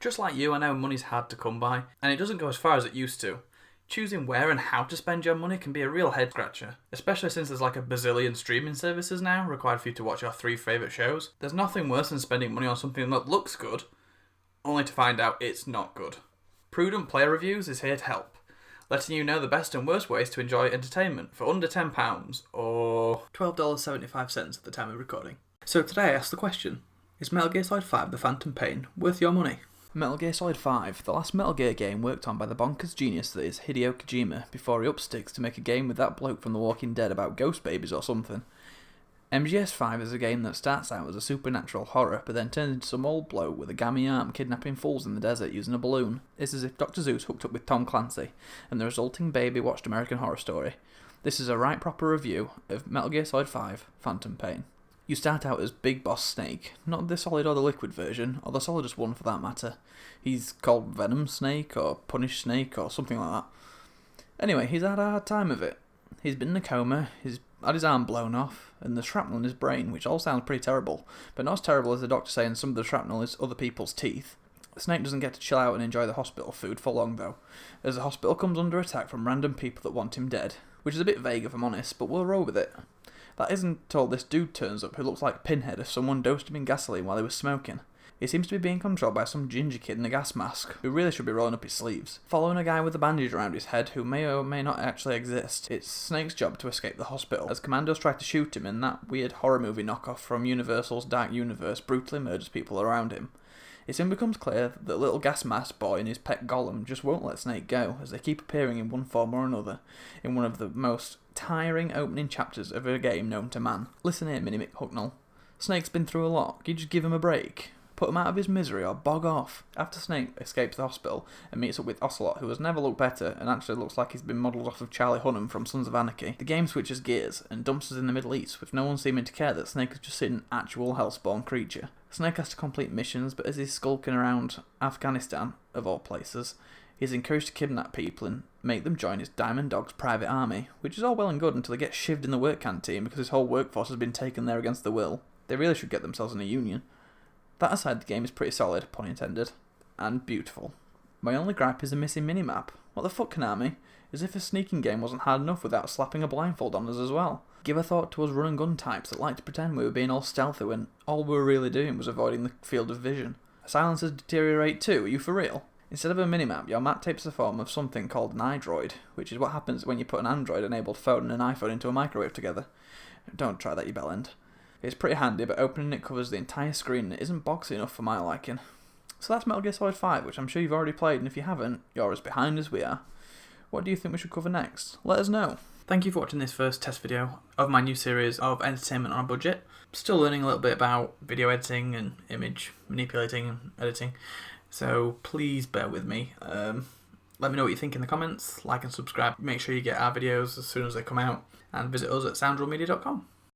Just like you, I know money's hard to come by, and it doesn't go as far as it used to. Choosing where and how to spend your money can be a real head scratcher, especially since there's like a bazillion streaming services now required for you to watch your 3 favourite shows. There's nothing worse than spending money on something that looks good, only to find out it's not good. Prudent Player Reviews is here to help, letting you know the best and worst ways to enjoy entertainment for under £10 or $12.75 at the time of recording. So today I asked the question, is Metal Gear Solid 5 The Phantom Pain worth your money? Metal Gear Solid 5, the last Metal Gear game worked on by the bonkers genius that is Hideo Kojima before he upsticks to make a game with that bloke from The Walking Dead about ghost babies or something. MGS5 is a game that starts out as a supernatural horror but then turns into some old bloke with a gammy arm kidnapping fools in the desert using a balloon. It's as if Dr. Zeus hooked up with Tom Clancy and the resulting baby watched American Horror Story. This is a right proper review of Metal Gear Solid 5 Phantom Pain. You start out as Big Boss Snake, not the solid or the liquid version, or the solidest one for that matter. He's called Venom Snake, or Punish Snake, or something like that. Anyway, he's had a hard time of it. He's been in a coma, he's had his arm blown off, and the shrapnel in his brain, which all sounds pretty terrible, but not as terrible as the doctor saying some of the shrapnel is other people's teeth. Snake doesn't get to chill out and enjoy the hospital food for long though, as the hospital comes under attack from random people that want him dead, which is a bit vague if I'm honest, but we'll roll with it. That isn't until this dude turns up who looks like Pinhead if someone dosed him in gasoline while he was smoking. He seems to be being controlled by some ginger kid in a gas mask, who really should be rolling up his sleeves. Following a guy with a bandage around his head who may or may not actually exist, it's Snake's job to escape the hospital, as commandos try to shoot him and that weird horror movie knockoff from Universal's Dark Universe brutally murders people around him. It soon becomes clear that the little gas mask boy and his pet Golem just won't let Snake go, as they keep appearing in one form or another, in one of the most tiring opening chapters of a game known to man. Listen here, Mini Mick Hucknall. Snake's been through a lot, can you just give him a break? Put him out of his misery or bog off. After Snake escapes the hospital and meets up with Ocelot, who has never looked better and actually looks like he's been modelled off of Charlie Hunnam from Sons of Anarchy, the game switches gears and dumps us in the Middle East, with no one seeming to care that Snake has just seen an actual hellspawn creature. Snake has to complete missions, but as he's skulking around Afghanistan, of all places, he's encouraged to kidnap people and make them join his Diamond Dog's private army, which is all well and good until he gets shivved in the work canteen because his whole workforce has been taken there against their will. They really should get themselves in a union. That aside, the game is pretty solid, pun intended, and beautiful. My only gripe is the missing minimap. What the fuck, Konami? As if a sneaking game wasn't hard enough without slapping a blindfold on us as well. Give a thought to us run and gun types that like to pretend we were being all stealthy when all we were really doing was avoiding the field of vision. Silencers deteriorate too, are you for real? Instead of a minimap, your map takes the form of something called an iDroid, which is what happens when you put an Android-enabled phone and an iPhone into a microwave together. Don't try that, you bellend. It's pretty handy, but opening it covers the entire screen and it isn't boxy enough for my liking. So that's Metal Gear Solid 5, which I'm sure you've already played, and if you haven't, you're as behind as we are. What do you think we should cover next? Let us know. Thank you for watching this first test video of my new series of entertainment on a budget. Still learning a little bit about video editing and image manipulating and editing, so please bear with me. Let me know what you think in the comments, like and subscribe, make sure you get our videos as soon as they come out, and visit us at soundrealmedia.com.